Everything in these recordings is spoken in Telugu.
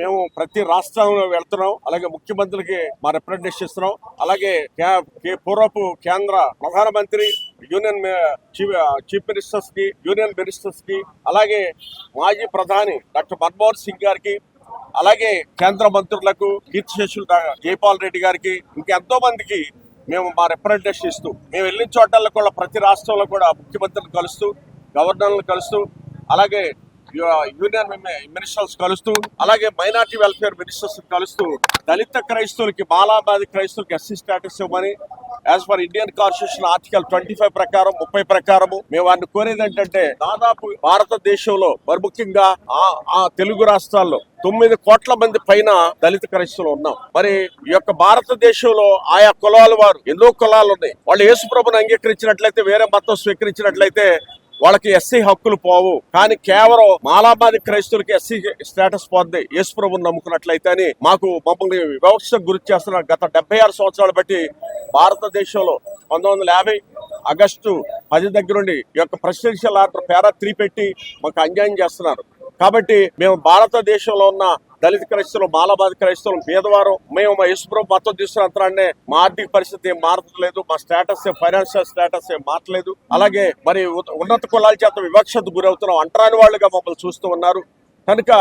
మేము ప్రతి రాష్ట్రంలో వెళ్తున్నాం. అలాగే ముఖ్యమంత్రికి మా రిప్రజెంటేషన్ ఇస్తున్నాం. అలాగే పూర్వపు కేంద్ర ప్రధానమంత్రి, యూనియన్ చీఫ్ మినిస్టర్స్ కి, యూనియన్ మినిస్టర్స్ కి, అలాగే మాజీ ప్రధాని డాక్టర్ మన్మోహన్ సింగ్ గారికి, అలాగే కేంద్ర మంత్రులకు, కీర్తిశేషులు జైపాల్ రెడ్డి గారికి, ఇంకెంతో మందికి మేము మా రిప్రజెంటేషన్ ఇస్తూ, మేము వెళ్ళిన చోటల్లో కూడా ప్రతి రాష్ట్రంలో కూడా ముఖ్యమంత్రులను కలుస్తూ, గవర్నర్లను కలుస్తూ, అలాగే యూనియన్ మినిస్టర్స్ కలుస్తూ, అలాగే మైనార్టీ వెల్ఫేర్ మినిస్టర్స్ కలుస్తూ, దళిత క్రైస్తవులకి, మాలాబాది క్రైస్తవులకి ఎస్సీ స్టేటస్ ఇవ్వమని as per Indian constitution article 25 ప్రకారం 30 ప్రకారము మేము వారిని కోరేది ఏంటంటే, దాదాపు భారతదేశంలో మరి ముఖ్యంగా ఆ తెలుగు రాష్ట్రాల్లో 9 కోట్ల మంది పైన దళిత క్రైస్తవులు ఉన్నాం. మరి ఈ యొక్క భారతదేశంలో ఆయా కులాల వారు, ఎన్నో కులాలు ఉన్నాయి. వాళ్ళు యేసుప్రభుని అంగీకరించినట్లయితే, వేరే మతం స్వీకరించినట్లయితే వాళ్ళకి ఎస్సీ హక్కులు పోవు. కానీ కేవలం మాలాబాది క్రైస్తవులకి ఎస్సీ స్టేటస్ పోద్ది యేసుప్రభుని నమ్ముకున్నట్లయితే అని మమ్మల్ని వివక్షకు గురి చేస్తున్నారు. గత 76 సంవత్సరాలు బట్టి భారతదేశంలో 1950 ఆగస్టు 10 దగ్గర నుండి ఈ యొక్క ప్రెసిడెన్షియల్ ఆర్డర్ పారా 3 పెట్టి మాకు అన్యాయం చేస్తున్నారు. కాబట్టి మేము భారతదేశంలో ఉన్న దళిత క్రైస్తవులు, మాలాబాది క్రైస్తవులు, పేదవారు, మేము మా యేసుప్రభు మతం తీసుకున్నంతరాన్నే మా ఆర్థిక పరిస్థితి ఏం మారట్లేదు, మా స్టేటస్ ఫైనాన్షియల్ స్టేటస్ ఏం మారట్లేదు. అలాగే మరి ఉన్నత కులాల చేత వివక్షకు గురవుతున్నాం, అంటరాని వాళ్ళుగా మమ్మల్ని చూస్తూ ఉన్నారు. కనుక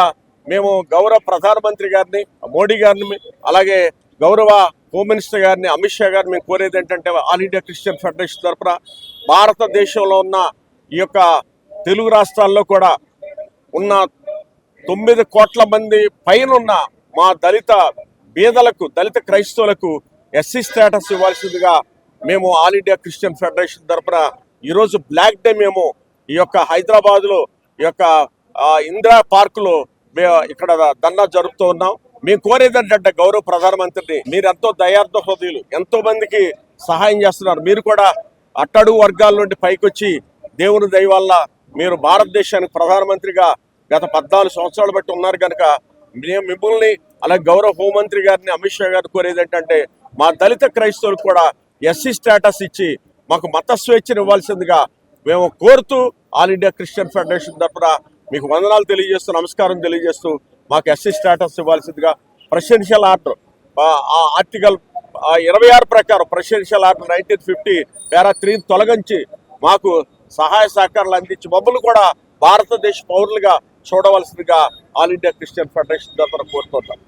మేము గౌరవ ప్రధానమంత్రి గారిని, మోడీ గారిని, అలాగే గౌరవ హోమ్ మినిస్టర్ గారిని, అమిత్ షా గారిని మేము కోరేది ఏంటంటే, ఆల్ ఇండియా క్రిస్టియన్ ఫెడరేషన్ తరఫున భారతదేశంలో ఉన్న ఈ యొక్క తెలుగు రాష్ట్రాల్లో కూడా ఉన్న 9 కోట్ల మంది పైన ఉన్న మా దళిత పేదలకు, దళిత క్రైస్తవులకు ఎస్సీ స్టేటస్ ఇవ్వాల్సిందిగా మేము ఆల్ ఇండియా క్రిస్టియన్ ఫెడరేషన్ తరఫున ఈరోజు బ్లాక్ డే మేము ఈ యొక్క హైదరాబాద్లో ఈ యొక్క ఇందిరా పార్కులో ఇక్కడ ధర్నా జరుపుతూ ఉన్నాం. మేము కోరేది ఏంటంటే, గౌరవ ప్రధానమంత్రిని, మీరు ఎంతో దయార్థ హృదయులు, ఎంతో మందికి సహాయం చేస్తున్నారు. మీరు కూడా అట్టడుగు వర్గాల నుండి పైకొచ్చి దేవుని దయ వల్ల మీరు భారతదేశానికి ప్రధానమంత్రిగా గత 14 సంవత్సరాలు బట్టి ఉన్నారు. కనుక మేము మిమ్మల్ని, అలాగే గౌరవ హోంమంత్రి గారిని, అమిత్ షా గారిని కోరేది ఏంటంటే, మా దళిత క్రైస్తవులకు కూడా ఎస్సీ స్టేటస్ ఇచ్చి మాకు మత స్వేచ్ఛను ఇవ్వాల్సిందిగా మేము కోరుతూ ఆల్ ఇండియా క్రిస్టియన్ ఫెడరేషన్ తరఫున మీకు వందనాలు తెలియజేస్తూ, నమస్కారం తెలియజేస్తూ, మాకు ఎస్సీ స్టేటస్ ఇవ్వాల్సిందిగా ప్రెసిడెన్షియల్ ఆర్డర్ ఆర్టికల్ 26 ప్రకారం ప్రెసిడెన్షియల్ ఆర్డర్ 1950 పారా 3 తొలగించి మాకు సహాయ సహకారాలు అందించి మమ్మల్ని కూడా భారతదేశ పౌరులుగా చూడవలసిందిగా ఆల్ ఇండియా క్రిస్టియన్ ఫెడరేషన్ తరఫున కోరుతున్నాం.